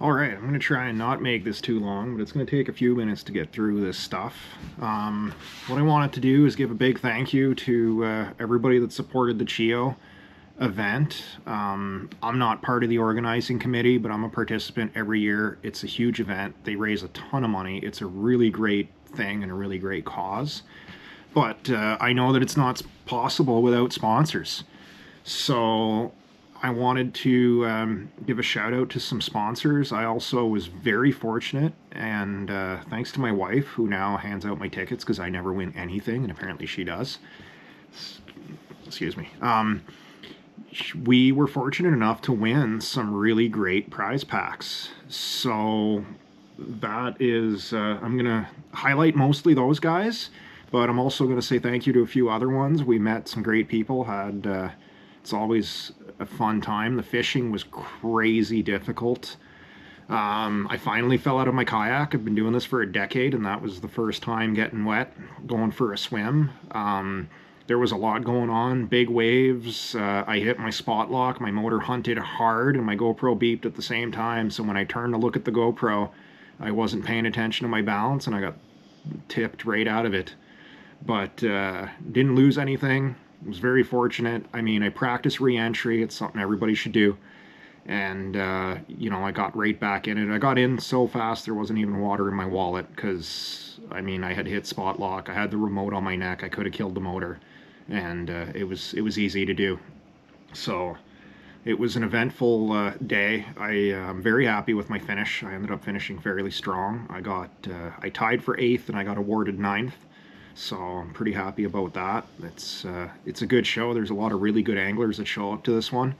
Alright, I'm going to try and not make this too long, but it's going to take a few minutes to get through this stuff. What I wanted to do is give a big thank you to everybody that supported the Cheo event. I'm not part of the organizing committee, but I'm a participant every year. It's a huge event. They raise a ton of money. It's a really great thing and a really great cause. But I know that it's not possible without sponsors. So I wanted to give a shout out to some sponsors. I also was very fortunate, and thanks to my wife, who now hands out my tickets because I never win anything, and apparently she does. Excuse me. We were fortunate enough to win some really great prize packs. So that is, I'm going to highlight mostly those guys, but I'm also going to say thank you to a few other ones. We met some great people, it's always a fun time. The fishing was crazy difficult. I finally fell out of my kayak. I've been doing this for a decade, and that was the first time getting wet, going for a swim. There was a lot going on, big waves. I hit my spot lock, my motor hunted hard, and my GoPro beeped at the same time. So when I turned to look at the GoPro, I wasn't paying attention to my balance, and I got tipped right out of it. But didn't lose anything. Was very fortunate. I mean, I practiced re-entry. It's something everybody should do. And, you know, I got right back in it. I got in so fast there wasn't even water in my wallet because, I mean, I had hit spot lock. I had the remote on my neck. I could have killed the motor. And it was easy to do. So it was an eventful day. I'm very happy with my finish. I ended up finishing fairly strong. I tied for 8th and I got awarded 9th. So I'm pretty happy about that. It's a good show. There's a lot of really good anglers that show up to this one,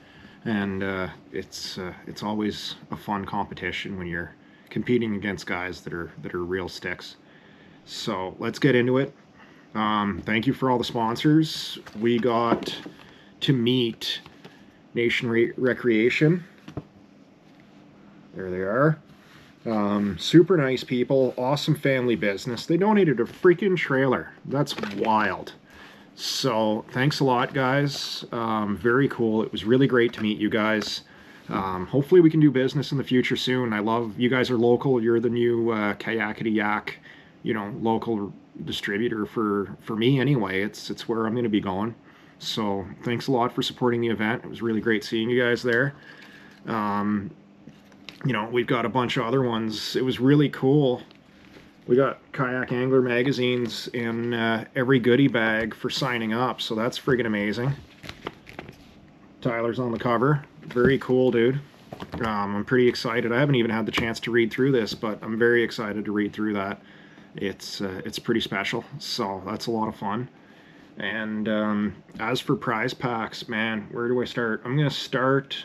and it's always a fun competition when you're competing against guys that are real sticks. So let's get into it. Thank you for all the sponsors. We got to meet Nation Recreation. There they are. Super nice people, awesome family business. They donated a freaking trailer. That's wild. So thanks a lot, guys. Very cool. It was really great to meet you guys. Hopefully we can do business in the future soon. I love you guys are local. You're the new Kayakity Yak, you know, local distributor for me anyway. It's where I'm going to be going. So thanks a lot for supporting the event. It was really great seeing you guys there. You know, we've got a bunch of other ones. It was really cool. We got Kayak Angler magazines in every goodie bag for signing up, so that's friggin' amazing. Tyler's on the cover. Very cool, dude. I'm pretty excited. I haven't even had the chance to read through this, but I'm very excited to read through that. It's pretty special, so that's a lot of fun. And as for prize packs, man, where do I start? I'm going to start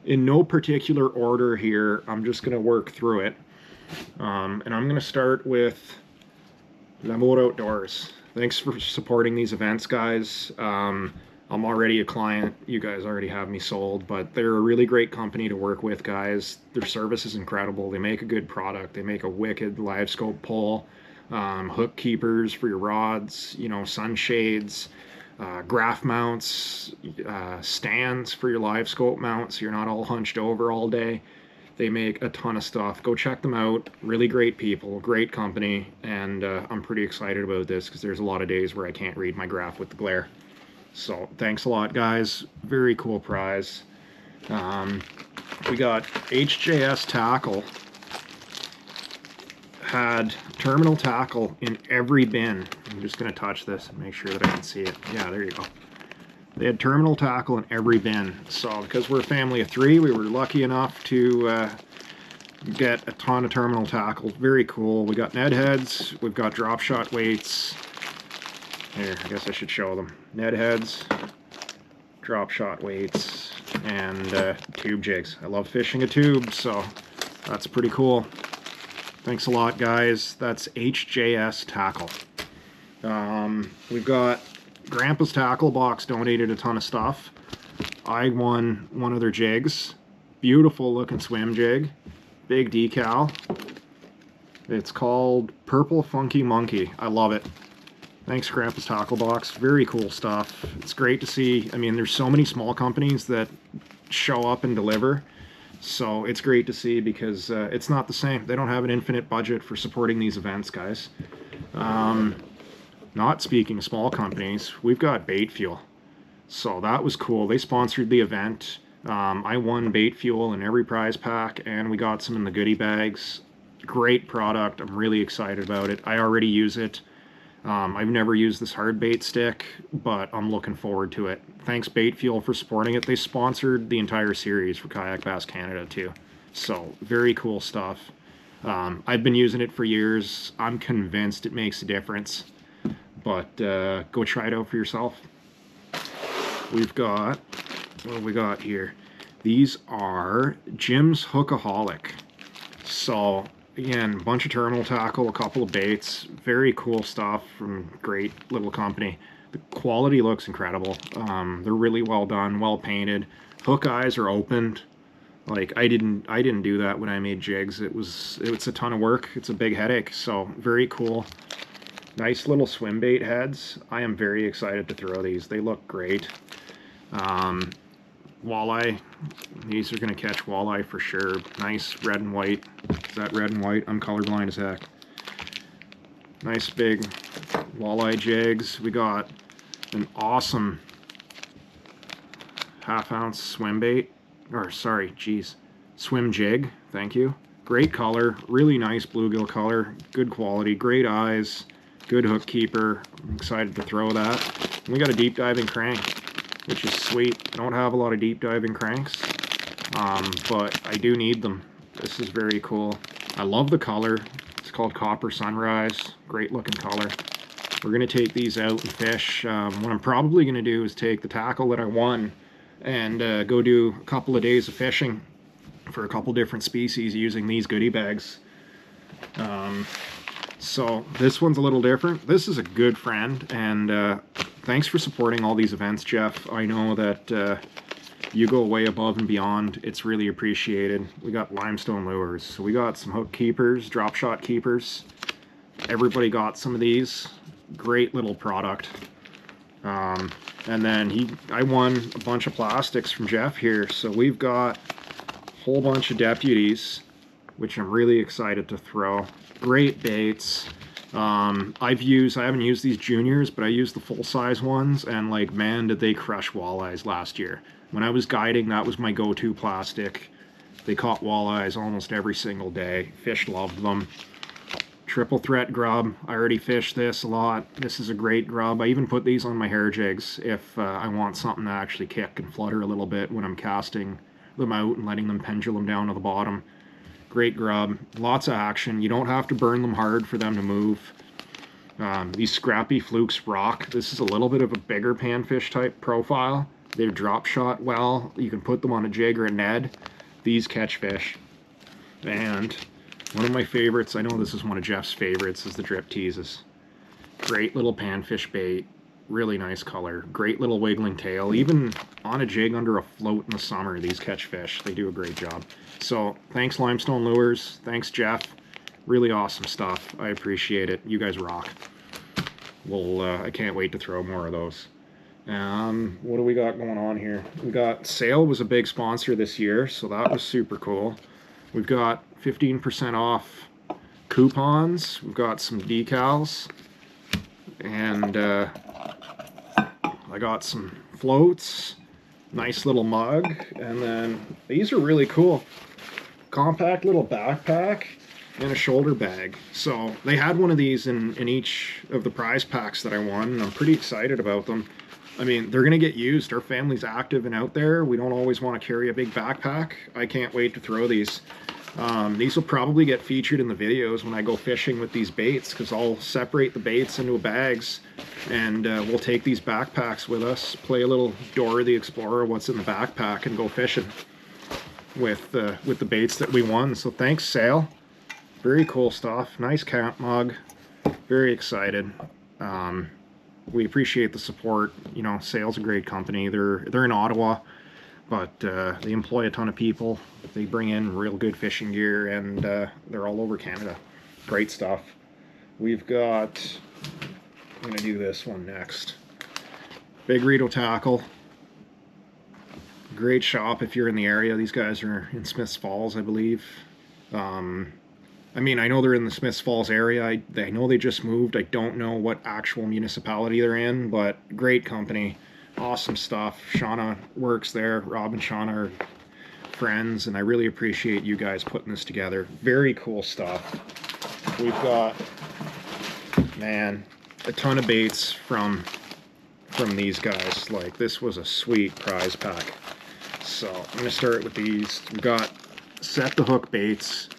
in no particular order here. I'm just going to work through it. And I'm going to start with Lamour Outdoors. Thanks for supporting these events, guys. I'm already a client. You guys already have me sold, but they're a really great company to work with, guys. Their service is incredible. They make a good product. They make a wicked live scope pole, hook keepers for your rods, you know, sunshades, graph mounts, stands for your live scope mount so you're not all hunched over all day. They make a ton of stuff. Go check them out. Really great people, great company, and I'm pretty excited about this because there's a lot of days where I can't read my graph with the glare. So thanks a lot, guys. Very cool prize. We got HJS Tackle. Had terminal tackle in every bin. I'm just going to touch this and make sure that I can see it. Yeah, there you go. They had terminal tackle in every bin. So because we're a family of 3, we were lucky enough to get a ton of terminal tackle. Very cool. We got Ned heads. We've got drop shot weights. Here, I guess I should show them. Ned heads, drop shot weights, and tube jigs. I love fishing a tube, so that's pretty cool. Thanks a lot, guys. That's HJS Tackle. We've got Grandpa's Tackle Box donated a ton of stuff. I won one of their jigs. Beautiful looking swim jig. Big decal. It's called Purple Funky Monkey. I love it. Thanks, Grandpa's Tackle Box. Very cool stuff. It's great to see. I mean, there's so many small companies that show up and deliver. So it's great to see, because it's not the same. They don't have an infinite budget for supporting these events, guys. Not speaking of small companies, we've got Bait Fuel. So that was cool. They sponsored the event. I won bait fuel in every prize pack, and we got some in the goodie bags. Great product. I'm really excited about it. I already use it. I've never used this hard bait stick, but I'm looking forward to it. Thanks Bait Fuel for supporting it. They sponsored the entire series for Kayak Bass Canada too. So very cool stuff. I've been using it for years. I'm convinced it makes a difference, but go try it out for yourself. We've got, what have we got here? These are Jim's Hookaholic. So again, a bunch of terminal tackle, a couple of baits, very cool stuff from great little company. The quality looks incredible. They're really well done, well painted. Hook eyes are opened. Like I didn't do that when I made jigs. It's a ton of work. It's a big headache. So very cool. Nice little swim bait heads. I am very excited to throw these. They look great. Walleye, these are going to catch walleye for sure. Nice red and white. Is that red and white? I'm colorblind as heck. Nice big walleye jigs. We got an awesome half-ounce swim bait, or sorry, geez, swim jig. Thank you. Great color, really nice bluegill color, good quality, great eyes, good hook keeper. I'm excited to throw that. And we got a deep diving crank, which is sweet. I don't have a lot of deep diving cranks, but I do need them. This is very cool. I love the color. It's called Copper Sunrise. Great looking color. We're going to take these out and fish. What I'm probably going to do is take the tackle that I won and go do a couple of days of fishing for a couple different species using these goodie bags. So this one's a little different. This is a good friend, and thanks for supporting all these events, Jeff. I know that you go way above and beyond. It's really appreciated. We got Limestone Lures. So we got some hook keepers, drop shot keepers. Everybody got some of these. Great little product. And then I won a bunch of plastics from Jeff here. So we've got a whole bunch of deputies, which I'm really excited to throw. Great baits. I haven't used these juniors, but I used the full-size ones, and like, man, did they crush walleyes last year. When I was guiding, that was my go-to plastic. They caught walleyes almost every single day. Fish loved them. Triple threat grub. I already fished this a lot. This is a great grub. I even put these on my hair jigs if I want something to actually kick and flutter a little bit when I'm casting them out and letting them pendulum down to the bottom. Great grub. Lots of action. You don't have to burn them hard for them to move. These Scrappy Flukes rock. This is a little bit of a bigger panfish type profile. They're drop shot well. You can put them on a jig or a Ned. These catch fish. And one of my favorites, I know this is one of Jeff's favorites, is the Drip Teases. Great little panfish bait. Really nice color. Great little wiggling tail. Even on a jig under a float in the summer, these catch fish. They do a great job. So thanks Limestone Lures. Thanks Jeff. Really awesome stuff. I appreciate it. You guys rock. I can't wait to throw more of those. What do we got going on here? We got Sale was a big sponsor this year, so that was super cool. We've got 15% off coupons. We've got some decals, and I got some floats, nice little mug, and then these are really cool. Compact little backpack and a shoulder bag. So they had one of these in each of the prize packs that I won, and I'm pretty excited about them. I mean, they're going to get used. Our family's active and out there. We don't always want to carry a big backpack. I can't wait to throw these. These will probably get featured in the videos when I go fishing with these baits, because I'll separate the baits into bags, and we'll take these backpacks with us, play a little Dora the Explorer, what's in the backpack, and go fishing with the baits that we won. So thanks, Sale. Very cool stuff. Nice camp mug. Very excited. We appreciate the support. You know, Sale's a great company. They're in Ottawa, but they employ a ton of people. They bring in real good fishing gear, and they're all over Canada. Great stuff. We've got, I'm going to do this one next. Big rideau tackle. Great shop if you're in the area. These guys are in Smiths Falls, I believe. I mean, I know they're in the Smiths Falls area. I know they just moved. I don't know what actual municipality they're in, but great company. Awesome stuff. Shauna works there. Rob and Shauna are friends, and I really appreciate you guys putting this together. Very cool stuff. We've got, man, a ton of baits from these guys. Like, this was a sweet prize pack. So I'm going to start with these. We've got Set the Hook baits.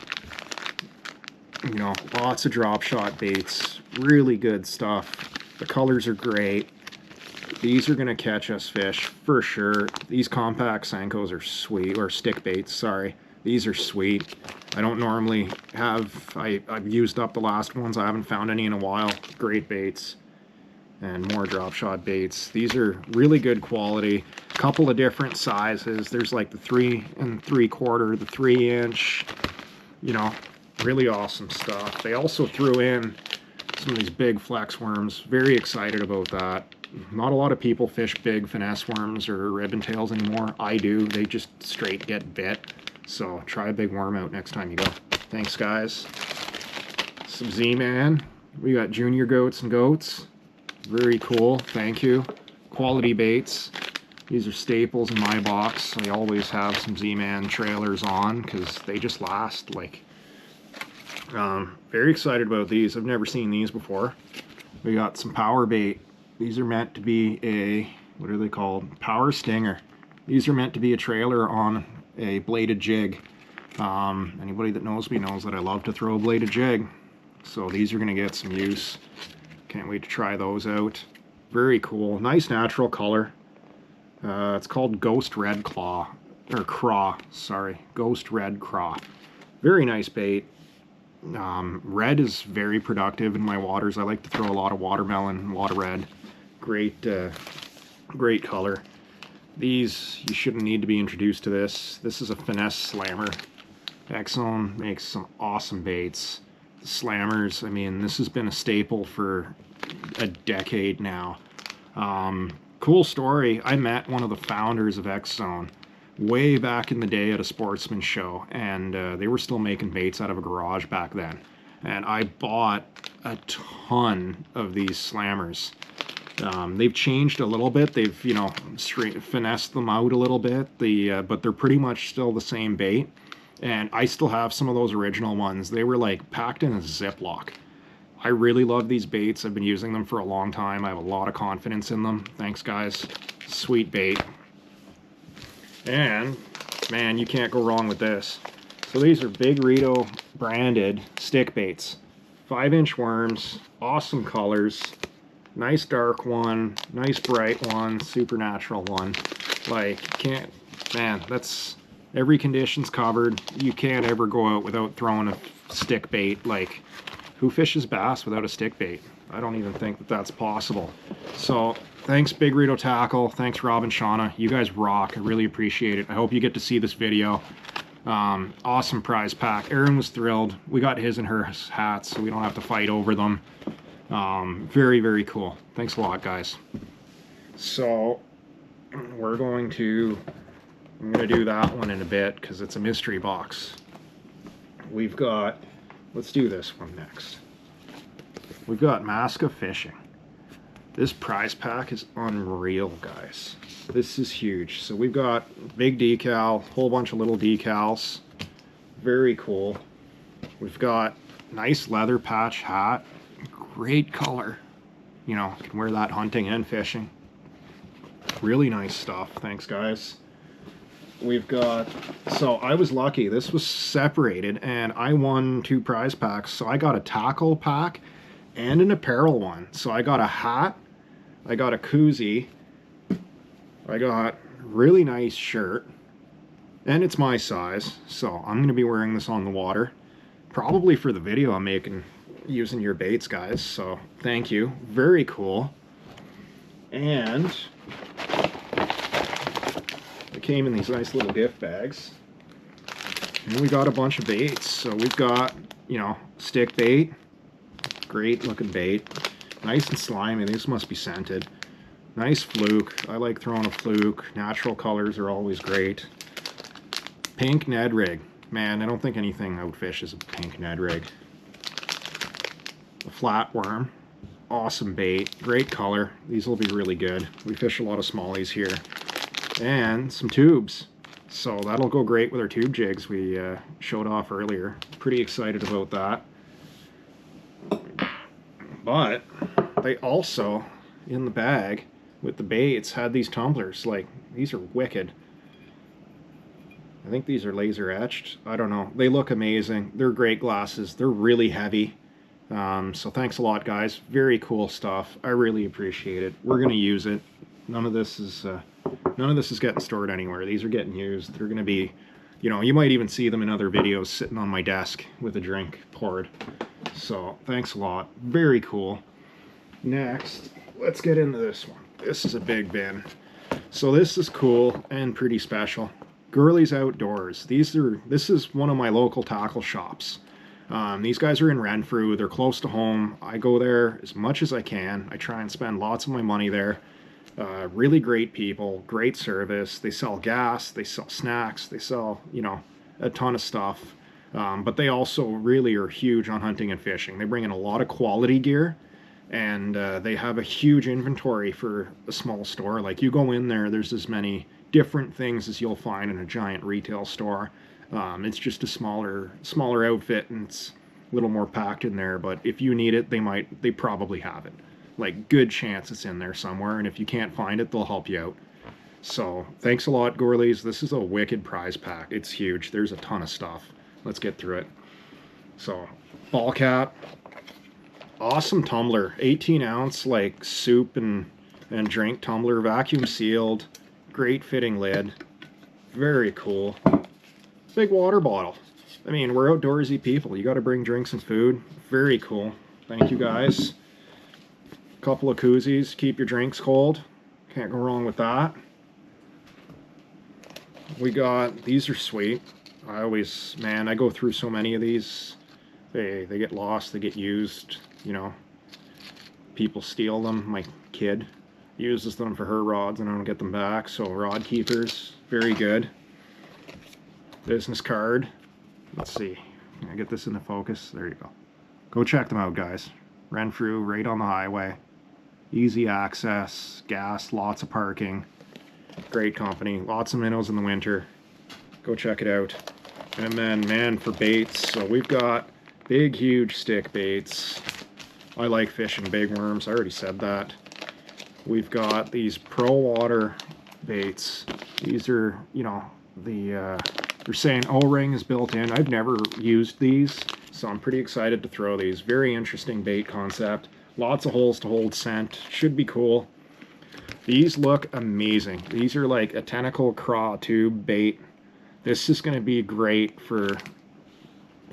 You know, lots of drop shot baits. Really good stuff. The colors are great. These are going to catch us fish for sure. These compact Senkos are sweet, or stick baits, sorry. These are sweet. I don't normally have, I've used up the last ones. I haven't found any in a while. Great baits. And more drop shot baits. These are really good quality. Couple of different sizes. There's like the 3 3/4, the 3-inch, you know, really awesome stuff. They also threw in some of these big flex worms. Very excited about that. Not a lot of people fish big finesse worms or ribbon tails anymore. I do. They just straight get bit. So try a big worm out next time you go. Thanks, guys. Some Z-Man. We got junior goats and goats. Very cool. Thank you. Quality baits. These are staples in my box. I always have some Z-Man trailers on because they just last. Like, very excited about these. I've never seen these before. We got some power bait. These are meant to be a, what are they called? Power stinger. These are meant to be a trailer on a bladed jig. Anybody that knows me knows that I love to throw a bladed jig. So these are going to get some use. Can't wait to try those out. Very cool. Nice natural color. It's called Ghost Red Claw. Or Craw, sorry. Ghost Red Craw. Very nice bait. Red is very productive in my waters. I like to throw a lot of watermelon and a lot of red. Great, great color. These, you shouldn't need to be introduced to this. This is a finesse slammer. X-Zone makes some awesome baits. The slammers, I mean, this has been a staple for a decade now. Cool story. I met one of the founders of X-Zone way back in the day at a sportsman show, and they were still making baits out of a garage back then. And I bought a ton of these slammers. They've changed a little bit. They've, you know, finessed them out a little bit. But they're pretty much still the same bait. And I still have some of those original ones. They were like packed in a Ziploc. I really love these baits. I've been using them for a long time. I have a lot of confidence in them. Thanks, guys. Sweet bait. And, man, you can't go wrong with this. So these are Big Rideau branded stick baits. 5-inch worms, awesome colors. Nice dark one, nice bright one, supernatural one. Like, can't, man, that's, every condition's covered. You can't ever go out without throwing a stick bait. Like, who fishes bass without a stick bait? I don't even think that that's possible. So, thanks Big Rideau Tackle, thanks Rob and Shauna. You guys rock, I really appreciate it. I hope you get to see this video. Awesome prize pack. Aaron was thrilled. We got his and her hats, so we don't have to fight over them. Very, very cool. Thanks a lot, guys. So, I'm going to do that one in a bit because it's a mystery box. We've got, let's do this one next. We've got Maska Fishing. This prize pack is unreal, guys. This is huge. So we've got big decal, whole bunch of little decals. Very cool. We've got nice leather patch hat. Great color. You know, can wear that hunting and fishing. Really nice stuff. Thanks, guys. We've got, so I was lucky. This was separated and I won 2 prize packs. So I got a tackle pack and an apparel one. So I got a hat, I got a koozie, I got a really nice shirt, and it's my size. So I'm going to be wearing this on the water. Probably for the video I'm making using your baits, guys. So thank you. Very cool. And it came in these nice little gift bags. And we got a bunch of baits. So we've got, you know, stick bait. Great looking bait. Nice and slimy. This must be scented. Nice fluke. I like throwing a fluke. Natural colors are always great. Pink Ned rig. Man, I don't think anything outfishes a pink Ned rig. A flatworm. Awesome bait. Great color. These will be really good. We fish a lot of smallies here. And some tubes. So that'll go great with our tube jigs we showed off earlier. Pretty excited about that. But they also, in the bag with the baits, had these tumblers. Like, these are wicked. I think these are laser etched. I don't know. They look amazing. They're great glasses. They're really heavy. So thanks a lot, guys. Very cool stuff. I really appreciate it. We're gonna use it. None of this is getting stored anywhere. These are getting used. They're gonna be, you know, you might even see them in other videos sitting on my desk with a drink poured. So thanks a lot. Very cool. Next, let's get into this one. This is a big bin. So this is cool and pretty special. Gourleys Outdoors. This is one of my local tackle shops. These guys are in Renfrew. They're close to home. I go there as much as I can. I try and spend lots of my money there. Really great people, great service. They sell gas, they sell snacks, they sell, you know, a ton of stuff. But they also really are huge on hunting and fishing. They bring in a lot of quality gear, and they have a huge inventory for a small store. Like, you go in there, there's as many different things as you'll find in a giant retail store. It's just a smaller outfit, and it's a little more packed in there. But if you need it, they probably have it. Like, good chance it's in there somewhere, and if you can't find it, they'll help you out. So thanks a lot, Gourleys. This is a wicked prize pack. It's huge. There's a ton of stuff. Let's get through it. So, ball cap. Awesome tumbler. 18 ounce, like, soup and drink tumbler. Vacuum sealed. Great fitting lid. Very cool. Big water bottle. I mean, we're outdoorsy people. You got to bring drinks and food. Very cool. Thank you, guys. Couple of koozies. Keep your drinks cold. Can't go wrong with that. We got, these are sweet. I go through so many of these. They get lost, they get used, you know. People steal them. My kid uses them for her rods and I don't get them back. So rod keepers, very good. Business card. Let's see. Can I get this into focus? There you go. Go check them out, guys. Renfrew, right on the highway. Easy access, gas, lots of parking. Great company. Lots of minnows in the winter. Go check it out. And then, man, for baits. So we've got big, huge stick baits. I like fishing big worms. I already said that. We've got these Pro Water baits. These are, you know, they're saying O-ring is built in. I've never used these, so I'm pretty excited to throw these. Very interesting bait concept. Lots of holes to hold scent. Should be cool. These look amazing. These are like a tentacle craw tube bait. This is going to be great for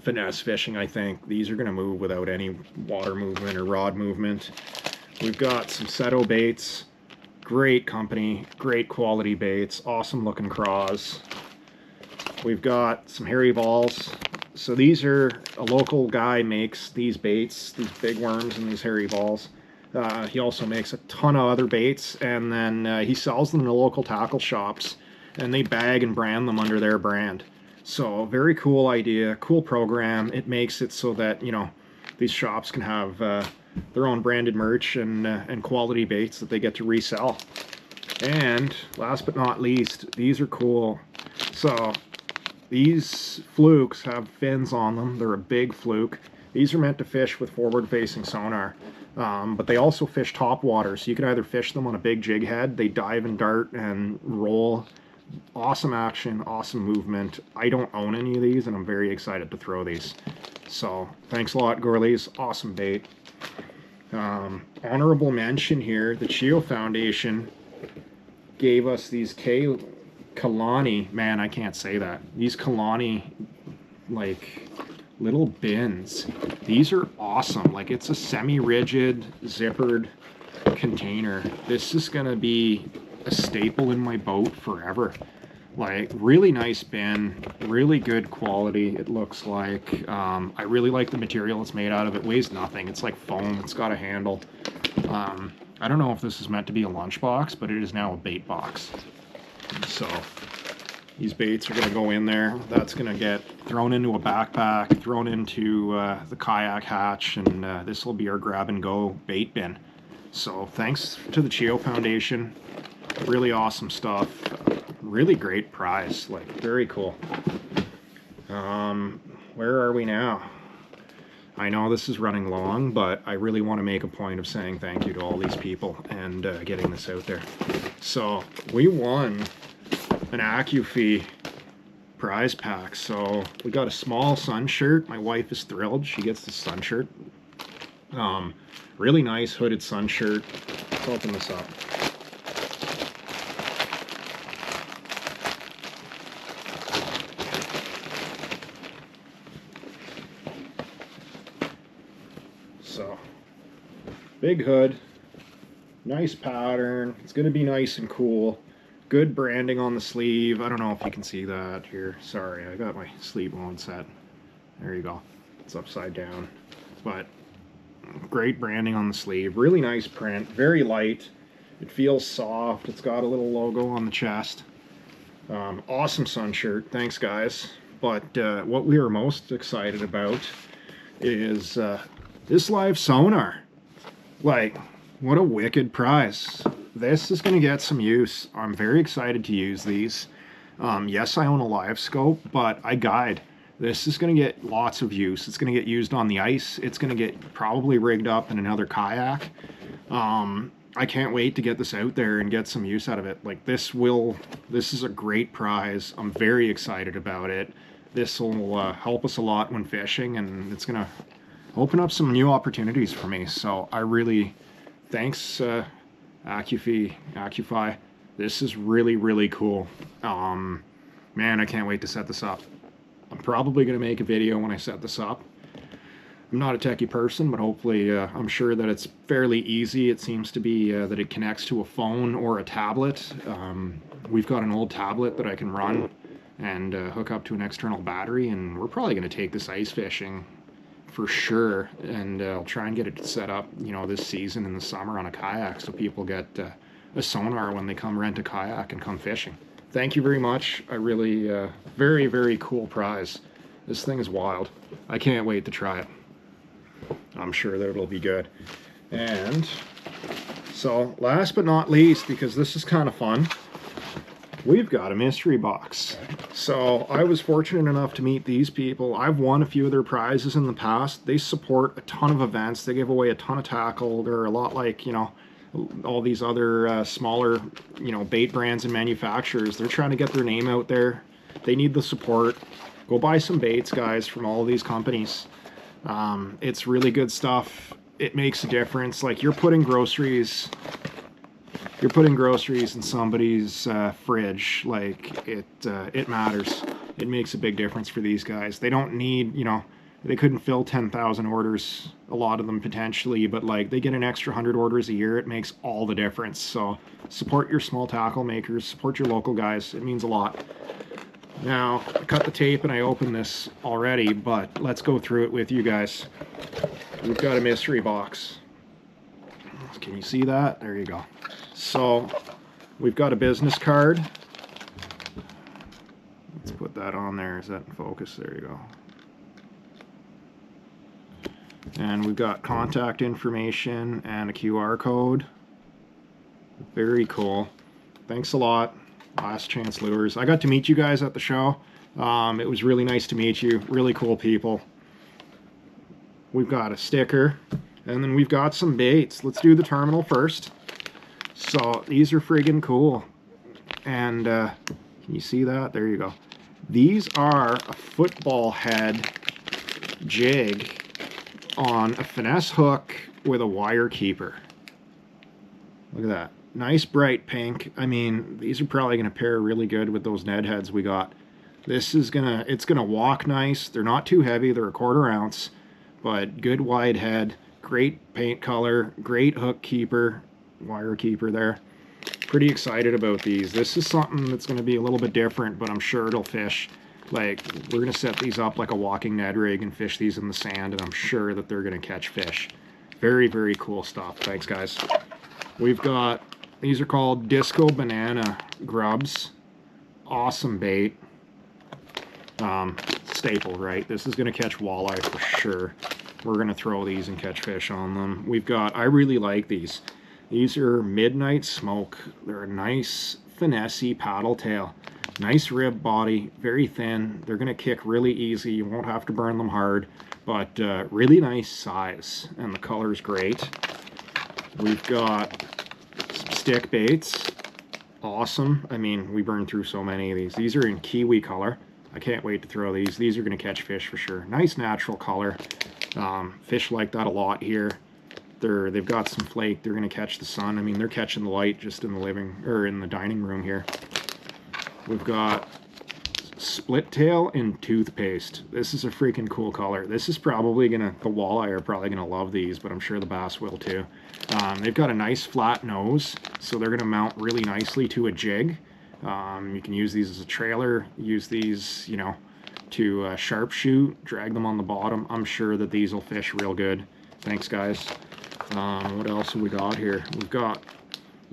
finesse fishing, I think. These are going to move without any water movement or rod movement. We've got some Seto baits. Great company, great quality baits, awesome looking craws. We've got some hairy balls. So these are, a local guy makes these baits, these big worms and these hairy balls. He also makes a ton of other baits, and then he sells them to local tackle shops, and they bag and brand them under their brand. So very cool idea, cool program. It makes it so that, you know, these shops can have their own branded merch and quality baits that they get to resell. And last but not least, these are cool. So these flukes have fins on them. They're a big fluke. These are meant to fish with forward-facing sonar, but they also fish top water, so you can either fish them on a big jig head. They dive and dart and roll. Awesome action, awesome movement. I don't own any of these, and I'm very excited to throw these. So thanks a lot, Gourleys. Awesome bait. Honorable mention here, the Cheo Foundation gave us these Kalani, man, I can't say that. These Kalani, like, little bins. These are awesome. Like, it's a semi-rigid, zippered container. This is gonna be a staple in my boat forever. Like, really nice bin, really good quality, it looks like. I really like the material it's made out of. It weighs nothing. It's like foam. It's got a handle. I don't know if this is meant to be a lunch box, but it is now a bait box. So these baits are going to go in there. That's going to get thrown into a backpack, thrown into the kayak hatch, and this will be our grab and go bait bin. So thanks to the Cheo Foundation. Really awesome stuff. Really great prize. Like, very cool. Where are we now? I know this is running long, but I really want to make a point of saying thank you to all these people and getting this out there. So we won an Accuphy prize pack. So we got a small sun shirt. My wife is thrilled. She gets the sun shirt. Really nice hooded sun shirt. Let's open this up. So, big hood, nice pattern. It's going to be nice and cool. Good branding on the sleeve. I don't know if you can see that here. Sorry, I got my sleeve mode set. There you go. It's upside down. But great branding on the sleeve. Really nice print. Very light. It feels soft. It's got a little logo on the chest. Awesome sun shirt. Thanks, guys. But what we are most excited about is this live sonar. Like, what a wicked prize. This is going to get some use. I'm very excited to use these. Yes, I own a live scope, but I guide. This is going to get lots of use. It's going to get used on the ice. It's going to get probably rigged up in another kayak. I can't wait to get this out there and get some use out of it. Like, this is a great prize. I'm very excited about it. This will help us a lot when fishing, and it's going to open up some new opportunities for me. So I really, thanks Accuphy. This is really, really cool. Man, I can't wait to set this up. I'm probably going to make a video when I set this up. I'm not a techie person, but hopefully I'm sure that it's fairly easy. It seems to be that it connects to a phone or a tablet. We've got an old tablet that I can run and hook up to an external battery, and we're probably going to take this ice fishing for sure, and I'll try and get it set up, you know, this season in the summer on a kayak so people get a sonar when they come rent a kayak and come fishing. Thank you very much. I really, very, very cool prize. This thing is wild. I can't wait to try it. I'm sure that it'll be good. And so last but not least, because this is kind of fun, we've got a mystery box. So I was fortunate enough to meet these people. I've won a few of their prizes in the past. They support a ton of events. They give away a ton of tackle. They're a lot like, you know, all these other smaller, you know, bait brands and manufacturers. They're trying to get their name out there. They need the support. Go buy some baits, guys, from all of these companies. It's really good stuff. It makes a difference. Like, you're putting groceries in somebody's fridge. Like, it matters. It makes a big difference for these guys. They don't need, you know, they couldn't fill 10,000 orders, a lot of them potentially, but like, they get an extra 100 orders a year. It makes all the difference. So support your small tackle makers, support your local guys. It means a lot. Now, I cut the tape and I opened this already, but let's go through it with you guys. We've got a mystery box. Can you see that? There you go. So we've got a business card. Let's put that on there. Is that in focus? There you go. And we've got contact information and a QR code. Very cool. Thanks a lot, Last Chance Lures. I got to meet you guys at the show. It was really nice to meet you. Really cool people. We've got a sticker, and then we've got some baits. Let's do the terminal first. So these are friggin' cool. And can you see that? There you go. These are a football head jig on a finesse hook with a wire keeper. Look at that. Nice bright pink. I mean, these are probably going to pair really good with those Ned heads we got. This is it's gonna walk nice. They're not too heavy. They're a 1/4 ounce, but good wide head. Great paint color. Great hook keeper, wire keeper there. Pretty excited about these. This is something that's going to be a little bit different, but I'm sure it'll fish. Like, we're going to set these up like a walking Ned rig and fish these in the sand, and I'm sure that they're going to catch fish. Very, very cool stuff. Thanks, guys. We've got, these are called Disco Banana Grubs. Awesome bait. Staple, right? This is going to catch walleye for sure. We're going to throw these and catch fish on them. We've got, I really like these. These are Midnight Smoke. They're a nice finessey paddle tail. Nice rib body, very thin. They're going to kick really easy. You won't have to burn them hard, but really nice size, and the color's great. We've got some stick baits. Awesome. I mean, we burned through so many of these. These are in kiwi color. I can't wait to throw these. These are going to catch fish for sure. Nice natural color. Fish like that a lot here. They've got some flake. They're going to catch the sun. I mean, they're catching the light just in the in the dining room here. We've got split tail and toothpaste. This is a freaking cool color. This is probably gonna, the walleye are probably gonna love these, but I'm sure the bass will too. They've got a nice flat nose, so they're gonna mount really nicely to a jig. You can use these as a trailer, use these, you know, to sharpshoot, drag them on the bottom. I'm sure that these will fish real good. Thanks, guys. What else have we got here? We've got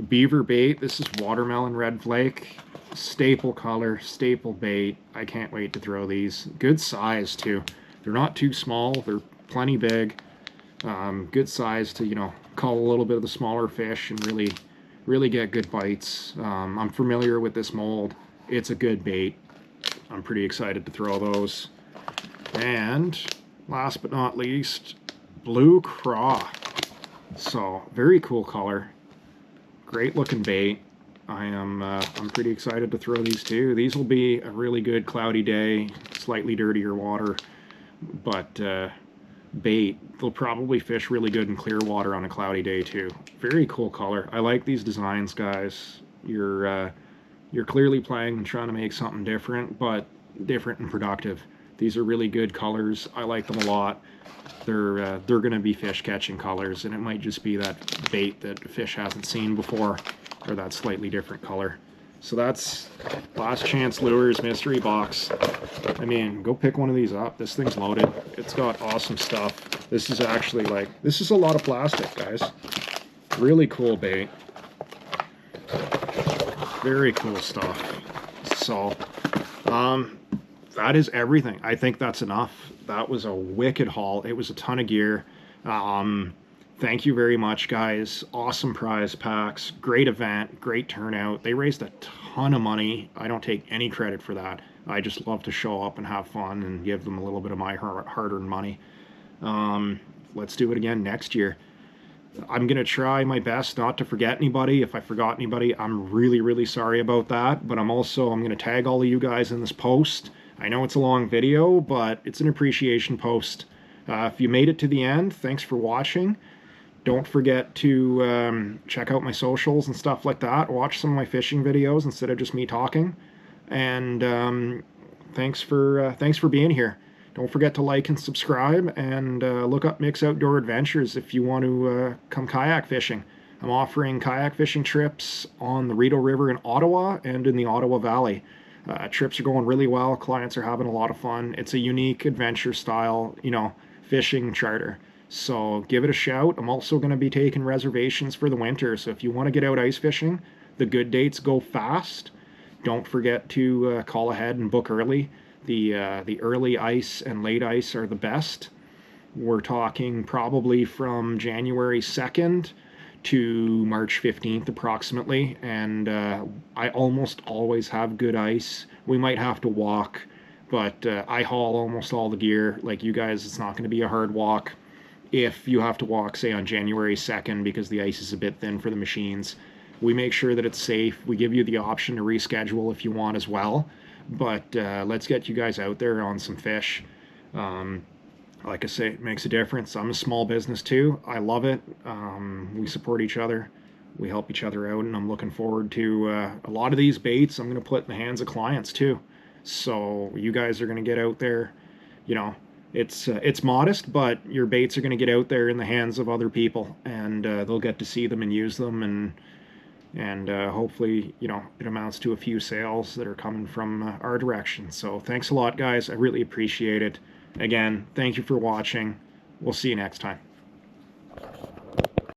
beaver bait. This is watermelon red flake. Staple color, staple bait. I can't wait to throw these. Good size too. They're not too small. They're plenty big. Good size to, you know, cull a little bit of the smaller fish and really get good bites. I'm familiar with this mold. It's a good bait. I'm pretty excited to throw those. And last but not least, blue craw. So very cool color. Great looking bait. I'm pretty excited to throw these too. These will be a really good cloudy day, slightly dirtier water, but bait. They'll probably fish really good in clear water on a cloudy day too. Very cool color. I like these designs, guys. You're clearly playing and trying to make something different, but different and productive. These are really good colors. I like them a lot. They're going to be fish catching colors, and it might just be that bait that the fish hasn't seen before, or that slightly different color. So that's Last Chance Lures mystery box. I mean, go pick one of these up. This thing's loaded. It's got awesome stuff. This is actually like, this is a lot of plastic, guys. Really cool bait. Very cool stuff. So, that is everything. I think that's enough. That was a wicked haul. It was a ton of gear. Thank you very much, guys. Awesome prize packs. Great event. Great turnout. They raised a ton of money. I don't take any credit for that. I just love to show up and have fun and give them a little bit of my hard-earned money. Let's do it again next year. I'm going to try my best not to forget anybody. If I forgot anybody, I'm really sorry about that. But I'm going to tag all of you guys in this post. I know it's a long video, but it's an appreciation post. If you made it to the end, thanks for watching. Don't forget to check out my socials and stuff like that. Watch some of my fishing videos instead of just me talking. And thanks for being here. Don't forget to like and subscribe, and look up Mix Outdoor Adventures if you want to come kayak fishing. I'm offering kayak fishing trips on the Rideau River in Ottawa and in the Ottawa Valley. Trips are going really well. Clients are having a lot of fun. It's a unique adventure style, you know, fishing charter. So give it a shout. I'm also going to be taking reservations for the winter. So if you want to get out ice fishing, the good dates go fast. Don't forget to call ahead and book early. The early ice and late ice are the best. We're talking probably from January 2nd to March 15th approximately, and I almost always have good ice. We might have to walk, but I haul almost all the gear. Like you guys, it's not going to be a hard walk. If you have to walk, say, on January 2nd because the ice is a bit thin for the machines, we make sure that it's safe. We give you the option to reschedule if you want as well. But let's get you guys out there on some fish. Like I say, it makes a difference. I'm a small business too. I love it. We support each other. We help each other out, and I'm looking forward to a lot of these baits I'm going to put in the hands of clients too. So you guys are going to get out there. You know, it's modest, but your baits are going to get out there in the hands of other people, and they'll get to see them and use them, and hopefully, you know, it amounts to a few sales that are coming from our direction. So thanks a lot, guys. I really appreciate it. Again, thank you for watching. We'll see you next time.